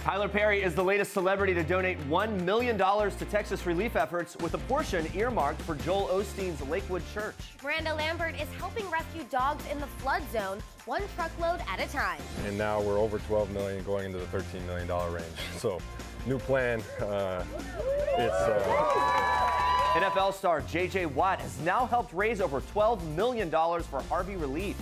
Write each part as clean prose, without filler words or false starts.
Tyler Perry is the latest celebrity to donate $1 million to Texas relief efforts, with a portion earmarked for Joel Osteen's Lakewood Church. Miranda Lambert is helping rescue dogs in the flood zone, one truckload at a time. And now we're over $12 million, going into the $13 million range. So, new plan. NFL star J.J. Watt has now helped raise over $12 million for Harvey relief.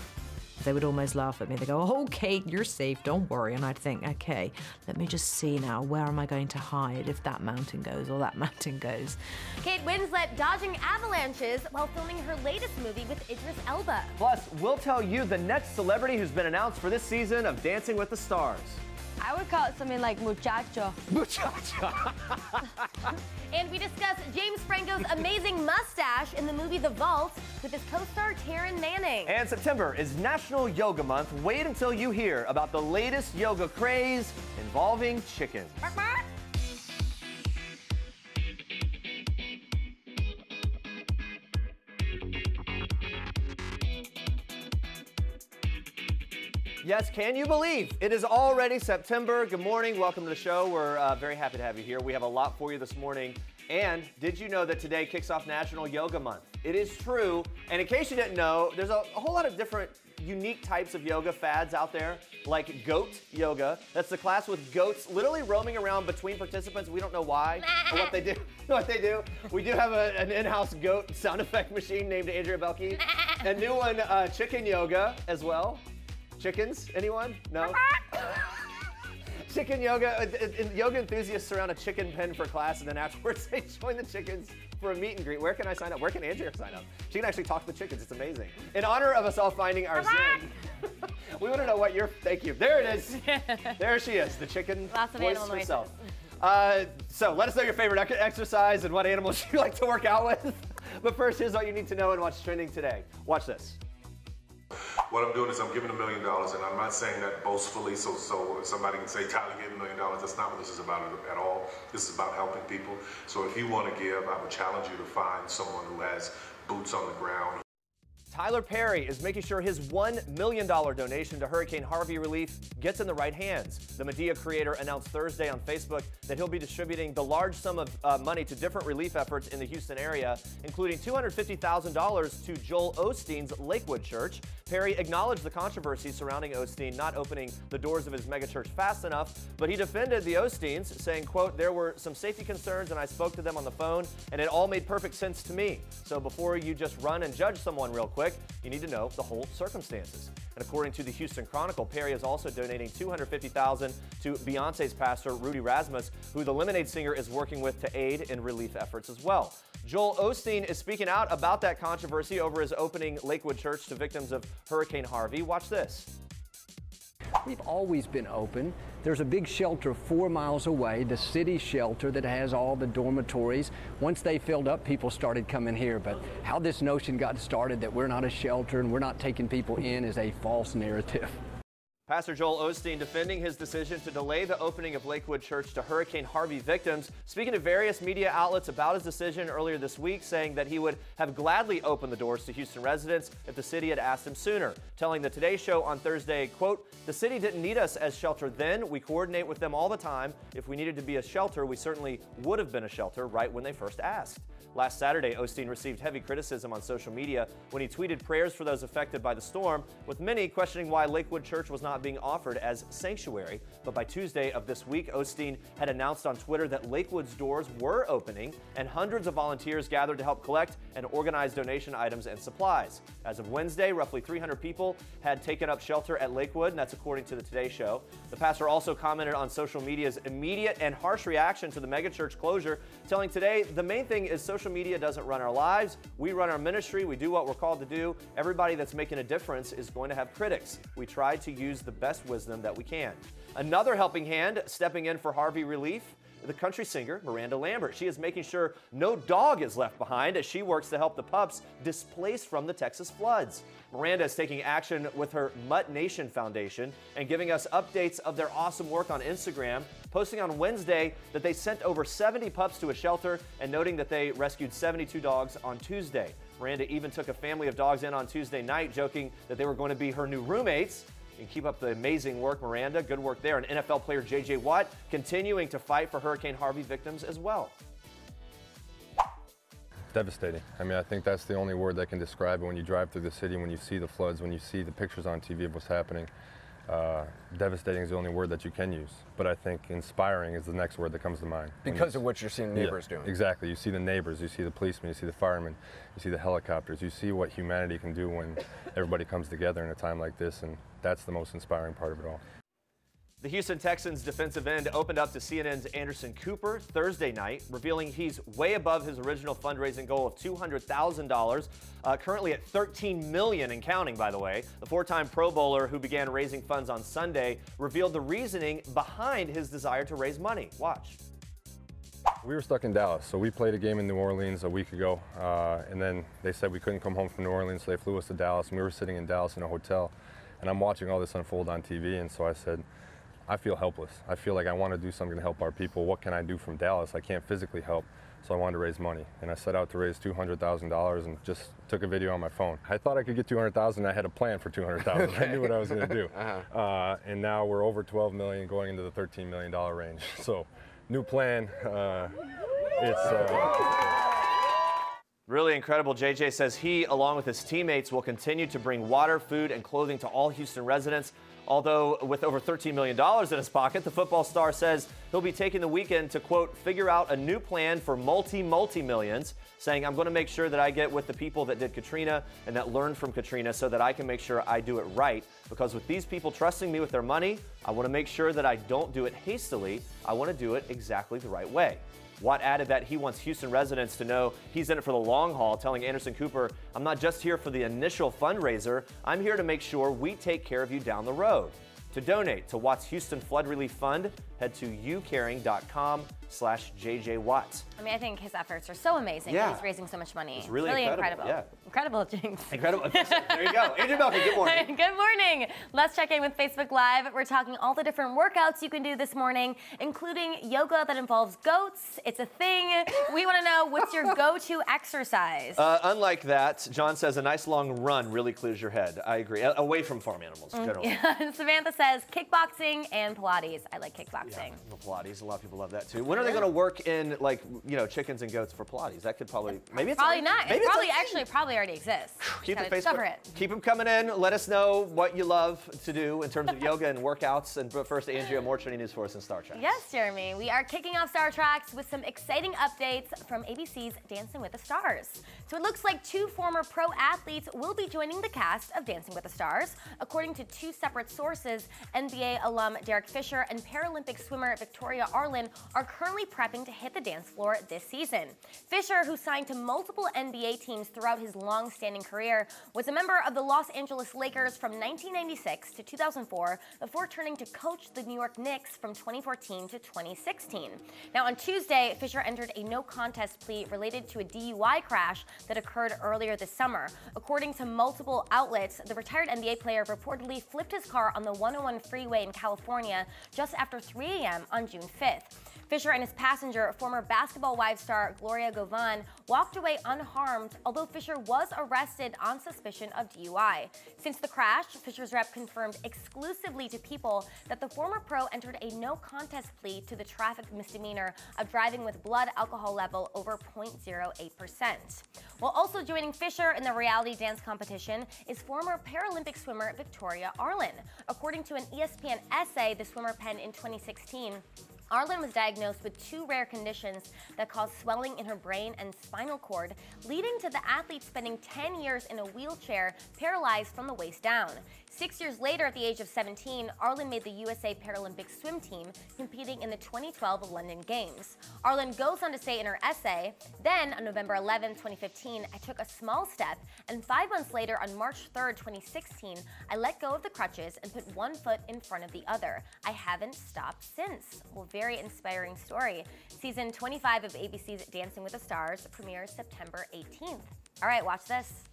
They would almost laugh at me. They go, "Oh, Kate, you're safe, don't worry." And I'd think, okay, let me just see now, where am I going to hide if that mountain goes or that mountain goes? Kate Winslet dodging avalanches while filming her latest movie with Idris Elba. Plus, we'll tell you the next celebrity who's been announced for this season of Dancing with the Stars. I would call it something like muchacho. Muchacha. And we discuss James Franco's amazing mustache in the movie The Vault with his co-star Taryn Manning. And September is National Yoga Month. Wait until you hear about the latest yoga craze involving chickens. Yes, can you believe it is already September? Good morning. Welcome to the show. We're very happy to have you here. We have a lot for you this morning. And did you know that today kicks off National Yoga Month? It is true. And in case you didn't know, there's a whole lot of different unique types of yoga fads out there, like goat yoga. That's the class with goats literally roaming around between participants. We don't know why or what they do. We do have an in-house goat sound effect machine named Andrea Boehlke. A new one, chicken yoga as well. Chickens? Anyone? No? Chicken yoga. Yoga enthusiasts surround a chicken pen for class, and then afterwards they join the chickens for a meet and greet. Where can I sign up? Where can Andrea sign up? She can actually talk to the chickens. It's amazing. In honor of us all finding our Zen, we want to know what your... Thank you. There it is. There she is, the chicken voice herself. So let us know your favorite exercise and what animals you like to work out with. But first, here's what you need to know and what's trending today. Watch this. What I'm doing is I'm giving $1 million, and I'm not saying that boastfully so somebody can say, Tyler gave $1 million. That's not what this is about at all. This is about helping people. So if you want to give, I would challenge you to find someone who has boots on the ground. Tyler Perry is making sure his $1 million donation to Hurricane Harvey relief gets in the right hands. The Medea creator announced Thursday on Facebook that he'll be distributing the large sum of money to different relief efforts in the Houston area, including $250,000 to Joel Osteen's Lakewood Church. Perry acknowledged the controversy surrounding Osteen not opening the doors of his megachurch fast enough, but he defended the Osteens, saying, quote, "There were some safety concerns and I spoke to them on the phone and it all made perfect sense to me. So before you just run and judge someone real quick, you need to know the whole circumstances." And according to the Houston Chronicle, Perry is also donating $250,000 to Beyonce's pastor, Rudy Rasmus, who the Lemonade singer is working with to aid in relief efforts as well. Joel Osteen is speaking out about that controversy over his opening Lakewood Church to victims of Hurricane Harvey. Watch this. We've always been open. There's a big shelter 4 miles away, the city shelter that has all the dormitories. Once they filled up, people started coming here. But how this notion got started that we're not a shelter and we're not taking people in is a false narrative. Pastor Joel Osteen defending his decision to delay the opening of Lakewood Church to Hurricane Harvey victims, speaking to various media outlets about his decision earlier this week, saying that he would have gladly opened the doors to Houston residents if the city had asked him sooner, telling the Today Show on Thursday, quote, "The city didn't need us as shelter then. We coordinate with them all the time. If we needed to be a shelter, we certainly would have been a shelter right when they first asked." Last Saturday, Osteen received heavy criticism on social media when he tweeted prayers for those affected by the storm, with many questioning why Lakewood Church was not being offered as sanctuary. But by Tuesday of this week, Osteen had announced on Twitter that Lakewood's doors were opening, and hundreds of volunteers gathered to help collect and organize donation items and supplies. As of Wednesday, roughly 300 people had taken up shelter at Lakewood, and that's according to the Today Show. The pastor also commented on social media's immediate and harsh reaction to the megachurch closure, telling Today, "The main thing is social media doesn't run our lives. We run our ministry. We do what we're called to do. Everybody that's making a difference is going to have critics. We try to use the best wisdom that we can." Another helping hand stepping in for Harvey relief, the country singer Miranda Lambert. She is making sure no dog is left behind as she works to help the pups displaced from the Texas floods. Miranda is taking action with her Mutt Nation Foundation and giving us updates of their awesome work on Instagram, posting on Wednesday that they sent over 70 pups to a shelter and noting that they rescued 72 dogs on Tuesday. Miranda even took a family of dogs in on Tuesday night, joking that they were going to be her new roommates. And keep up the amazing work, Miranda. Good work there. And NFL player J.J. Watt continuing to fight for Hurricane Harvey victims as well. Devastating. I mean, I think that's the only word that can describe it when you drive through the city, when you see the floods, when you see the pictures on TV of what's happening. Devastating is the only word that you can use. But I think inspiring is the next word that comes to mind. Because of what you're seeing neighbors doing. Exactly. You see the neighbors, you see the policemen, you see the firemen, you see the helicopters, you see what humanity can do when everybody comes together in a time like this, and that's the most inspiring part of it all. The Houston Texans defensive end opened up to CNN's Anderson Cooper Thursday night, revealing he's way above his original fundraising goal of $200,000, currently at $13 million and counting, by the way. The four-time Pro Bowler, who began raising funds on Sunday, revealed the reasoning behind his desire to raise money. Watch. We were stuck in Dallas, so we played a game in New Orleans a week ago, and then they said we couldn't come home from New Orleans, so they flew us to Dallas, and we were sitting in Dallas in a hotel, and I'm watching all this unfold on TV, and so I said, I feel helpless. I feel like I want to do something to help our people. What can I do from Dallas? I can't physically help, so I wanted to raise money. And I set out to raise $200,000 and just took a video on my phone. I thought I could get $200,000. I had a plan for $200,000. I knew what I was going to do. And now we're over $12 million, going into the $13 million range. So, new plan. Really incredible. JJ says he, along with his teammates, will continue to bring water, food, and clothing to all Houston residents. Although with over $13 million in his pocket, the football star says he'll be taking the weekend to, quote, figure out a new plan for multi-millions, saying, I'm going to make sure that I get with the people that did Katrina and that learned from Katrina so that I can make sure I do it right. Because with these people trusting me with their money, I want to make sure that I don't do it hastily. I want to do it exactly the right way. Watt added that he wants Houston residents to know he's in it for the long haul, telling Anderson Cooper, I'm not just here for the initial fundraiser, I'm here to make sure we take care of you down the road. To donate to Watt's Houston Flood Relief Fund, head to youcaring.com/JJWatts. I mean, I think his efforts are so amazing. Yeah. He's raising so much money. It's really incredible. Yeah. Incredible, Jinx. Incredible. There you go. Andrea Boehlke, good morning. Good morning. Let's check in with Facebook Live. We're talking all the different workouts you can do this morning, including yoga that involves goats. It's a thing. We want to know, what's your go-to exercise? Unlike that, John says a nice long run really clears your head. I agree. Away from farm animals, generally. Yeah. Samantha says kickboxing and Pilates. I like kickboxing. Yeah, Pilates. A lot of people love that too. When are they going to work in, like, you know, chickens and goats for Pilates? That could probably, maybe it's probably not. Maybe It probably actually already exists. Keep the discover Facebook. it. Keep them coming in. Let us know what you love to do in terms of yoga and workouts. And but first, Andrea, more trending news for us in Star Trek. Yes, Jeremy. We are kicking off Star Treks with some exciting updates from ABC's Dancing with the Stars. So it looks like two former pro athletes will be joining the cast of Dancing with the Stars. According to two separate sources, NBA alum Derek Fisher and Paralympic swimmer Victoria Arlen are currently prepping to hit the dance floor this season. Fisher, who signed to multiple NBA teams throughout his long-standing career, was a member of the Los Angeles Lakers from 1996 to 2004 before turning to coach the New York Knicks from 2014 to 2016. Now, on Tuesday, Fisher entered a no-contest plea related to a DUI crash that occurred earlier this summer. According to multiple outlets, the retired NBA player reportedly flipped his car on the 101 freeway in California just after 3 a.m. on June 5th. Fisher and his passenger, former Basketball Wives star Gloria Govan, walked away unharmed, although Fisher was arrested on suspicion of DUI. Since the crash, Fisher's rep confirmed exclusively to People that the former pro entered a no-contest plea to the traffic misdemeanor of driving with blood alcohol level over 0.08%. While also joining Fisher in the reality dance competition is former Paralympic swimmer Victoria Arlen. According to an ESPN essay the swimmer penned in 2016, Arlen was diagnosed with two rare conditions that caused swelling in her brain and spinal cord, leading to the athlete spending 10 years in a wheelchair, paralyzed from the waist down. 6 years later, at the age of 17, Arlen made the USA Paralympic swim team, competing in the 2012 London Games. Arlen goes on to say in her essay, "Then, on November 11, 2015, I took a small step, and 5 months later, on March 3, 2016, I let go of the crutches and put one foot in front of the other. I haven't stopped since." Well, very inspiring story. Season 25 of ABC's Dancing with the Stars premieres September 18th. All right, watch this.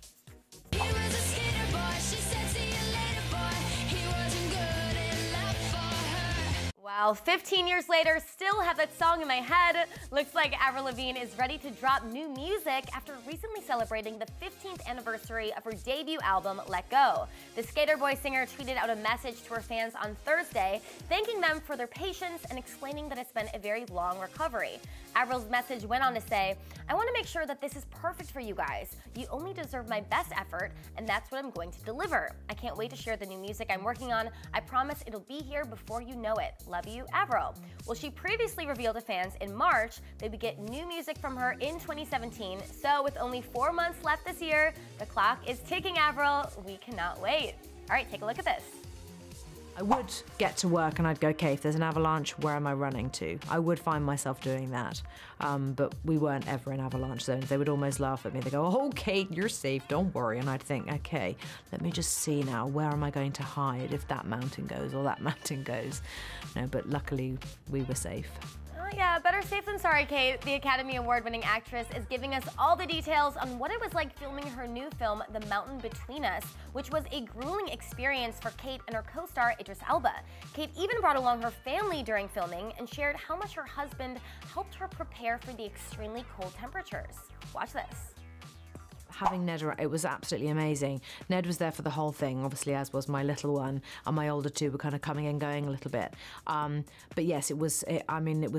He was a skater boy, she said see you later boy, he wasn't good enough for her. Wow, Wow, 15 years later, still have that song in my head. Looks like Avril Lavigne is ready to drop new music after recently celebrating the 15th anniversary of her debut album, Let Go. The Skater Boy singer tweeted out a message to her fans on Thursday, thanking them for their patience and explaining that it's been a very long recovery. Avril's message went on to say, "I want to make sure that this is perfect for you guys. You only deserve my best effort, and that's what I'm going to deliver. I can't wait to share the new music I'm working on. I promise it'll be here before you know it. Love you, Avril." Well, she previously revealed to fans in March they would get new music from her in 2017. So with only 4 months left this year, the clock is ticking, Avril. We cannot wait. All right, take a look at this. I would get to work and I'd go, okay, if there's an avalanche, where am I running to? I would find myself doing that. But we weren't ever in avalanche zones. They would almost laugh at me. They go, "Oh, Kate, you're safe, don't worry." And I'd think, okay, let me just see now, where am I going to hide if that mountain goes or that mountain goes? No, but luckily we were safe. Yeah, better safe than sorry, Kate. The Academy Award-winning actress is giving us all the details on what it was like filming her new film, The Mountain Between Us, which was a grueling experience for Kate and her co-star, Idris Elba. Kate even brought along her family during filming and shared how much her husband helped her prepare for the extremely cold temperatures. Watch this. Having Ned around, it was absolutely amazing. Ned was there for the whole thing, obviously, as was my little one, and my older two were kind of coming and going a little bit. But yes, it was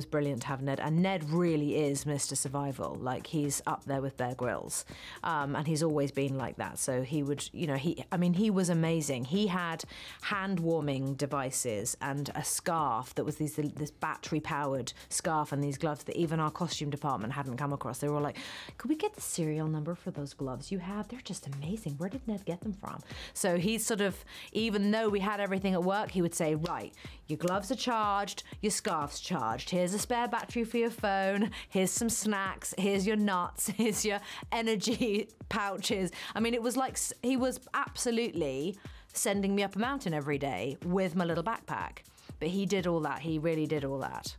brilliant to have Ned, and Ned really is Mr. Survival. Like, he's up there with Bear Grylls, and he's always been like that. So he would, he was amazing. He had hand warming devices and a scarf that was this battery powered scarf and these gloves that even our costume department hadn't come across. They were all like, "Could we get the serial number for those gloves you have? They're just amazing. Where did Ned get them from?" So he's sort of, even though we had everything at work, he would say, "Right, your gloves are charged, your scarf's charged, here's a spare battery for your phone, here's some snacks, here's your nuts, here's your energy pouches." I mean, it was like he was absolutely sending me up a mountain every day with my little backpack. But he did all that. He really did all that.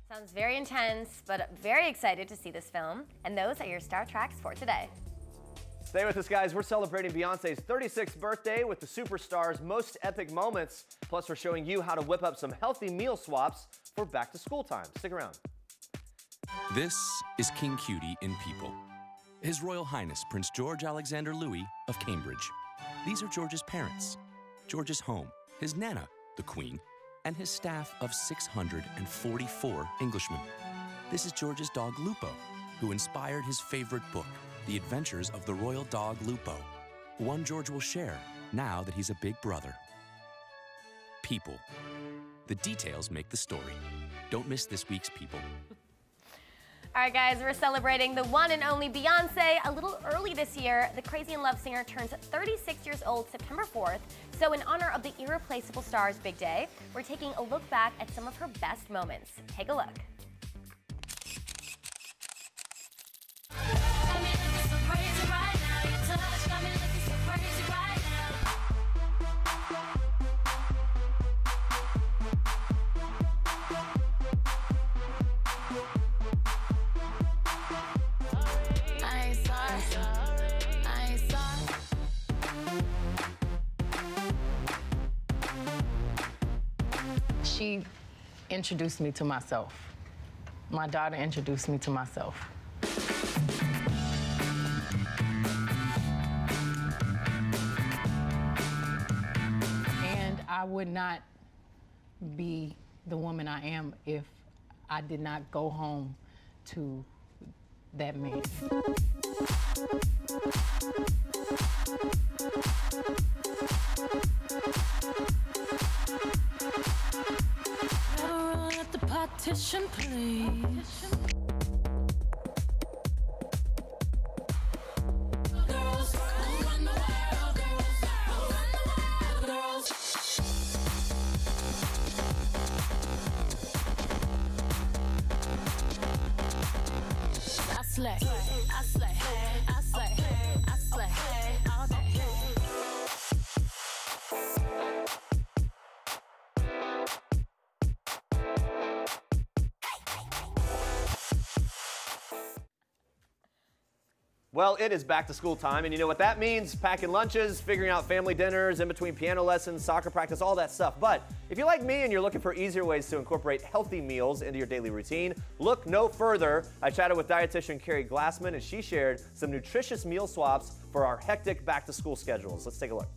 Sounds very intense, but very excited to see this film. And those are your Star Tracks for today. Stay with us, guys. We're celebrating Beyonce's 36th birthday with the superstar's most epic moments. Plus, we're showing you how to whip up some healthy meal swaps for back-to-school time. Stick around. This is King Cutie in People. His Royal Highness Prince George Alexander Louis of Cambridge. These are George's parents, George's home, his Nana, the Queen, and his staff of 644 Englishmen. This is George's dog Lupo, who inspired his favorite book, The Adventures of the Royal Dog Lupo, one George will share now that he's a big brother. People. The details make the story. Don't miss this week's People. All right, guys, we're celebrating the one and only Beyonce a little early this year. The Crazy in Love singer turns 36 years old September 4th. So in honor of the irreplaceable star's big day, we're taking a look back at some of her best moments. Take a look. She introduced me to myself. My daughter introduced me to myself. And I would not be the woman I am if I did not go home to that man. Partition, please. Girls, run the world. Girls, run the world. Girls. I slay, I slay, I slay, I slay all day. Well, it is back to school time, and you know what that means. Packing lunches, figuring out family dinners, in between piano lessons, soccer practice, all that stuff. But if you're like me and you're looking for easier ways to incorporate healthy meals into your daily routine, look no further. I chatted with dietitian Carrie Glassman, and she shared some nutritious meal swaps for our hectic back-to-school schedules. Let's take a look.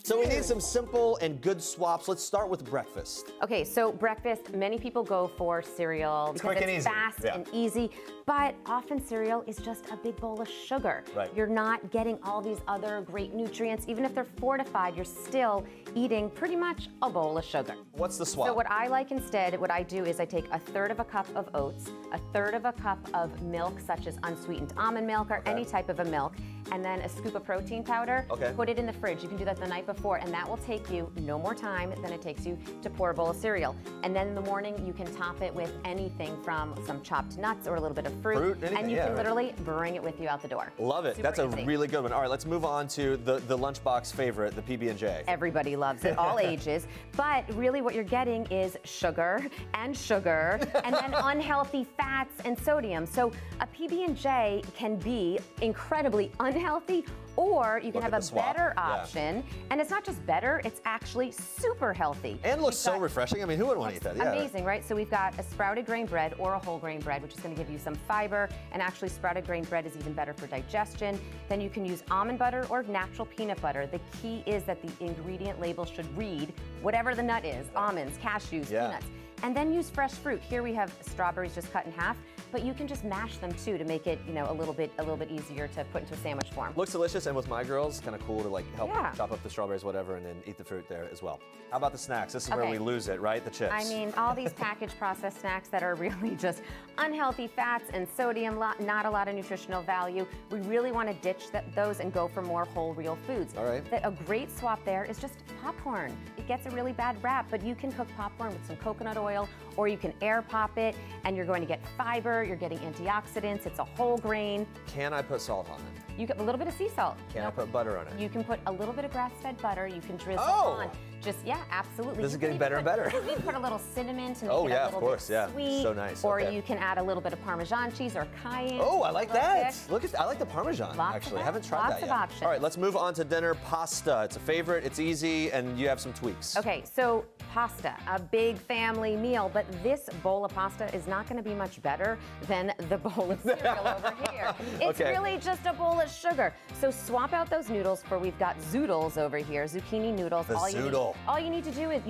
So we need some simple and good swaps. Let's start with breakfast. Okay, so breakfast, many people go for cereal because it's fast and easy, but often cereal is just a big bowl of sugar. Right. You're not getting all these other great nutrients. Even if they're fortified, you're still eating pretty much a bowl of sugar. What's the swap? So what I like instead, what I do is I take a third of a cup of oats, a third of a cup of milk, such as unsweetened almond milk or any type of a milk, and then a scoop of protein powder. Put it in the fridge. You can do that the night before, and that will take you no more time than it takes you to pour a bowl of cereal. And then in the morning, you can top it with anything from some chopped nuts or a little bit of fruit, and you can literally bring it with you out the door. Love it. That's a really good one. All right, let's move on to the lunchbox favorite, the PB&J. Everybody loves it, all ages. But really what you're getting is sugar, and then unhealthy fats and sodium. So a PB&J can be incredibly unhealthy, or you can have a better option. And it's not just better, it's actually super healthy. And looks so refreshing. I mean, who wouldn't want to eat that? Yeah, amazing, right? So we've got a sprouted grain bread or a whole grain bread, which is going to give you some fiber. And actually, sprouted grain bread is even better for digestion. Then you can use almond butter or natural peanut butter. The key is that the ingredient label should read whatever the nut is, almonds, cashews, peanuts. And then use fresh fruit. Here we have strawberries just cut in half, but you can just mash them too to make it, you know, a little bit easier to put into a sandwich form. Looks delicious, and with my girls, kind of cool to like help chop up the strawberries, whatever, and then eat the fruit there as well. How about the snacks? This is where we lose it, right? The chips. I mean, all these packaged processed snacks that are really just unhealthy fats and sodium, not a lot of nutritional value. We really want to ditch those and go for more whole, real foods. All right. A great swap there is just popcorn. It gets a really bad rap, but you can cook popcorn with some coconut oil, or you can air pop it, and you're going to get fiber, you're getting antioxidants, it's a whole grain. Can I put salt on it? You get a little bit of sea salt. Can I put butter on it? You can put a little bit of grass-fed butter, you can drizzle on. Just, absolutely. This is getting better and better. You can put a little cinnamon to make it a little bit sweet. So nice. Or you can add a little bit of Parmesan cheese or cayenne. Oh, I like that. I like the Parmesan, actually. I haven't tried that yet. Lots of options. All right, let's move on to dinner. Pasta. It's a favorite, it's easy, and you have some tweaks. Okay, so pasta, a big family meal, but this bowl of pasta is not going to be much better than the bowl of cereal over here. It's really just a bowl of sugar. So swap out those noodles for, we've got zoodles over here, zucchini noodles. All you need to do is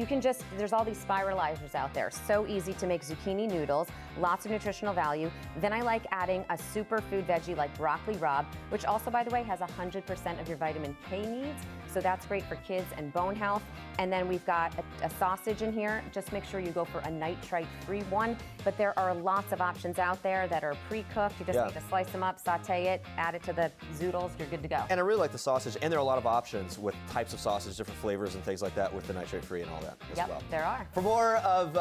there's all these spiralizers out there. So easy to make zucchini noodles, lots of nutritional value. Then I like adding a superfood veggie like broccoli rabe, which also, by the way, has 100% of your vitamin K needs. So that's great for kids and bone health. And then we've got a sausage in here. Just make sure you go for a nitrite-free one. But there are lots of options out there that are pre-cooked. You just need to slice them up, saute it, add it to the zoodles, you're good to go. And I really like the sausage, and there are a lot of options with types of sausage, different flavors and things like that with the nitrate-free and all that as well. There are. For more of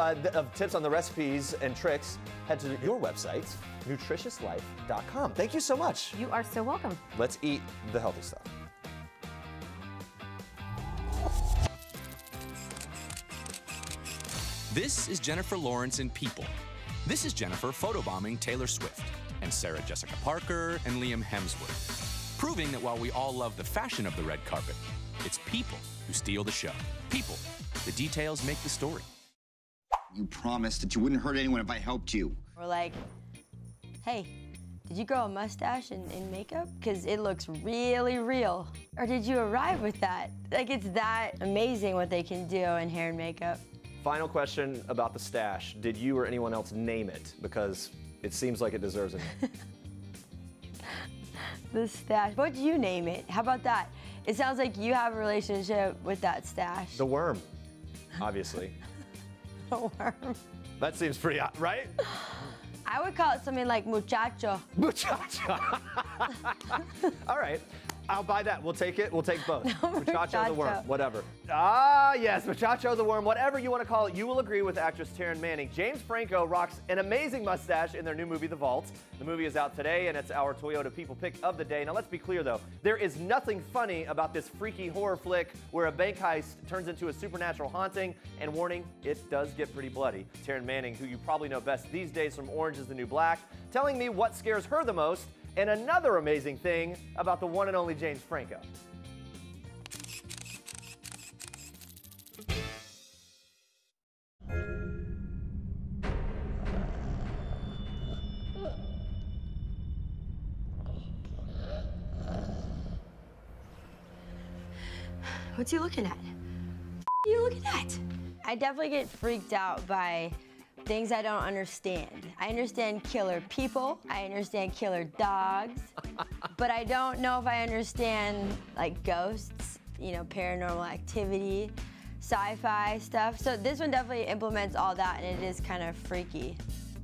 tips on the recipes and tricks, head to your website, nutritiouslife.com. Thank you so much. You are so welcome. Let's eat the healthy stuff. This is Jennifer Lawrence in People. This is Jennifer photobombing Taylor Swift, and Sarah Jessica Parker and Liam Hemsworth, proving that while we all love the fashion of the red carpet, it's people who steal the show. People. The details make the story. You promised that you wouldn't hurt anyone if I helped you. We're like, hey, did you grow a mustache in makeup? Because it looks really real. Or did you arrive with that? Like, it's that amazing what they can do in hair and makeup. Final question about the stash. Did you or anyone else name it? Because it seems like it deserves a name. The stash. What do you name it? How about that? It sounds like you have a relationship with that stash. The worm, obviously. The worm. That seems pretty, right? I would call it something like muchacho. Muchacho. All right. I'll buy that. We'll take it. We'll take both. Muchacho the worm, muchacho. whatever. Ah, yes, muchacho the worm, whatever you want to call it. You will agree with actress Taryn Manning. James Franco rocks an amazing mustache in their new movie, The Vault. The movie is out today, and it's our Toyota People Pick of the day. Now, let's be clear, though. There is nothing funny about this freaky horror flick where a bank heist turns into a supernatural haunting. And warning, it does get pretty bloody. Taryn Manning, who you probably know best these days from Orange is the New Black, telling me what scares her the most, and another amazing thing about the one and only James Franco. What's he looking at? What are you looking at? I definitely get freaked out by things I don't understand. I understand killer people, I understand killer dogs, but I don't know if I understand like ghosts, you know, paranormal activity, sci-fi stuff. So this one definitely implements all that, and it is kind of freaky.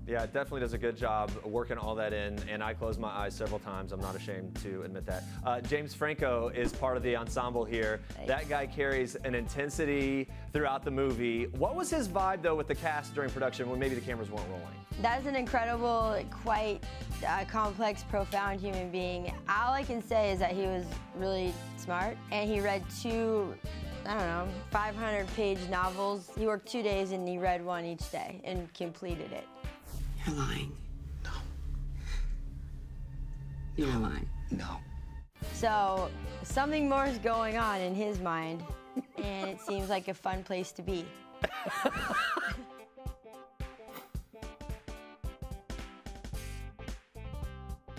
Yeah, it definitely does a good job working all that in, and I closed my eyes several times. I'm not ashamed to admit that. James Franco is part of the ensemble here. Thanks. That guy carries an intensity throughout the movie. What was his vibe, though, with the cast during production when maybe the cameras weren't rolling? That's an incredible, quite complex, profound human being. All I can say is that he was really smart, and he read 2, I don't know, 500-page novels. He worked 2 days, and he read one each day and completed it. You're lying. No. You're lying. No. So something more is going on in his mind, and it seems like a fun place to be.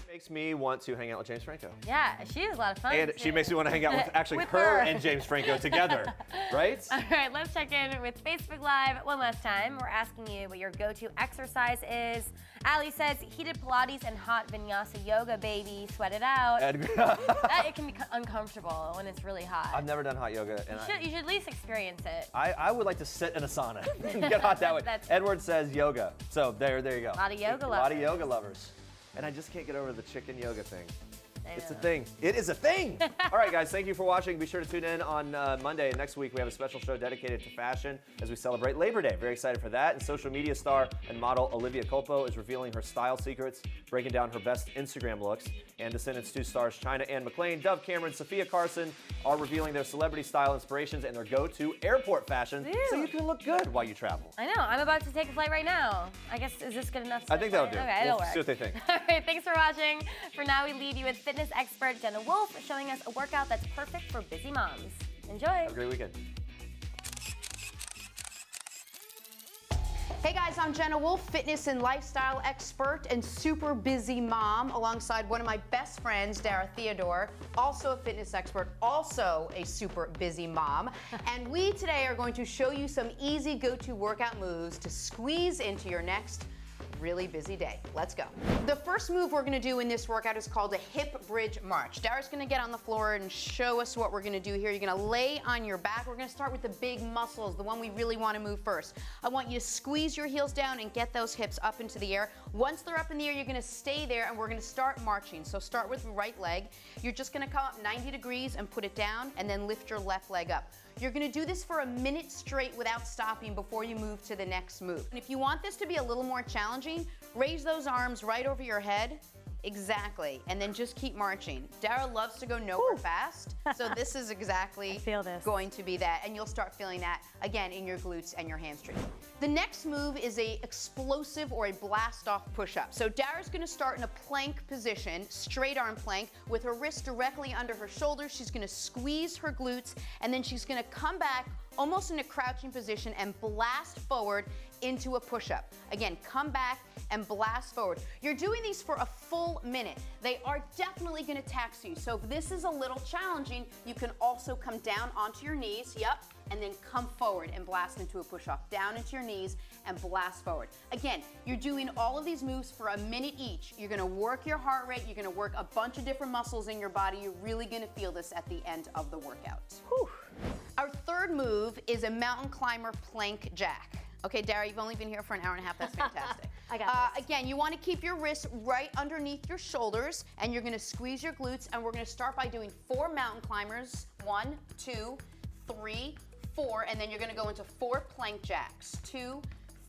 Makes me want to hang out with James Franco. Yeah, she is a lot of fun. And she makes me want to hang out with actually With her her. and James Franco together, right? All right, let's check in with Facebook Live one last time. We're asking you what your go-to exercise is. Allie says heated Pilates and hot vinyasa yoga, baby. Sweat it out. It can be uncomfortable when it's really hot. I've never done hot yoga. And You should at least experience it. I would like to sit in a sauna and get hot that way. Edward says yoga. So there you go. A lot of yoga A lovers. lot of yoga lovers. And I just can't get over the chicken yoga thing. It's a thing. It is a thing. All right, guys, thank you for watching. Be sure to tune in on Monday. Next week, we have a special show dedicated to fashion as we celebrate Labor Day. Very excited for that. And social media star and model Olivia Culpo is revealing her style secrets, breaking down her best Instagram looks. And Descendants 2 stars China Ann McClain, Dove Cameron, Sophia Carson are revealing their celebrity style inspirations and their go-to airport fashion so you can look good while you travel. I know. I'm about to take a flight right now. I guess, is this good enough? I think that'll do. Okay, We'll it'll work. see what they think. All right, thanks for watching. For now, we leave you with fitness expert Jenna Wolf showing us a workout that's perfect for busy moms. Enjoy. Have a great weekend. Hey guys, I'm Jenna Wolf, fitness and lifestyle expert and super busy mom, alongside one of my best friends, Dara Theodore, also a fitness expert, also a super busy mom. And we today are going to show you some easy go-to workout moves to squeeze into your next really busy day. Let's go. The first move we're gonna do in this workout is called a hip bridge march. Dara's gonna get on the floor and show us what we're gonna do here. You're gonna lay on your back. We're gonna start with the big muscles, the one we really wanna move first. I want you to squeeze your heels down and get those hips up into the air. Once they're up in the air, you're gonna stay there and we're gonna start marching. So start with the right leg. You're just gonna come up 90 degrees and put it down and then lift your left leg up. You're gonna do this for a minute straight without stopping before you move to the next move. And if you want this to be a little more challenging, raise those arms right over your head. Exactly, and then just keep marching. Dara loves to go nowhere fast, so this is exactly going to be that, and you'll start feeling that, again, in your glutes and your hamstrings. The next move is a explosive or a blast-off push-up. So Dara's gonna start in a plank position, straight arm plank, with her wrist directly under her shoulders. She's gonna squeeze her glutes, and then she's gonna come back almost in a crouching position and blast forward into a push-up. Again, come back and blast forward. You're doing these for a full minute. They are definitely gonna tax you. So if this is a little challenging, you can also come down onto your knees, yep, and then come forward and blast into a push-up. Down into your knees and blast forward. Again, you're doing all of these moves for a minute each. You're gonna work your heart rate, you're gonna work a bunch of different muscles in your body. You're really gonna feel this at the end of the workout. Whew. Our third move is a mountain climber plank jack. Okay, Dara, you've only been here for an hour and a half. That's fantastic. I got this. Again, you want to keep your wrists right underneath your shoulders, and you're going to squeeze your glutes, and we're going to start by doing 4 mountain climbers. 1, 2, 3, 4, and then you're going to go into 4 plank jacks. 2,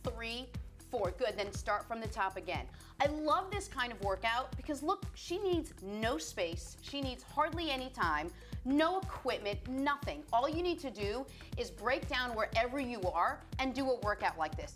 3, 4. Good, then start from the top again. I love this kind of workout because look, she needs no space. She needs hardly any time, no equipment, nothing. All you need to do is break down wherever you are and do a workout like this.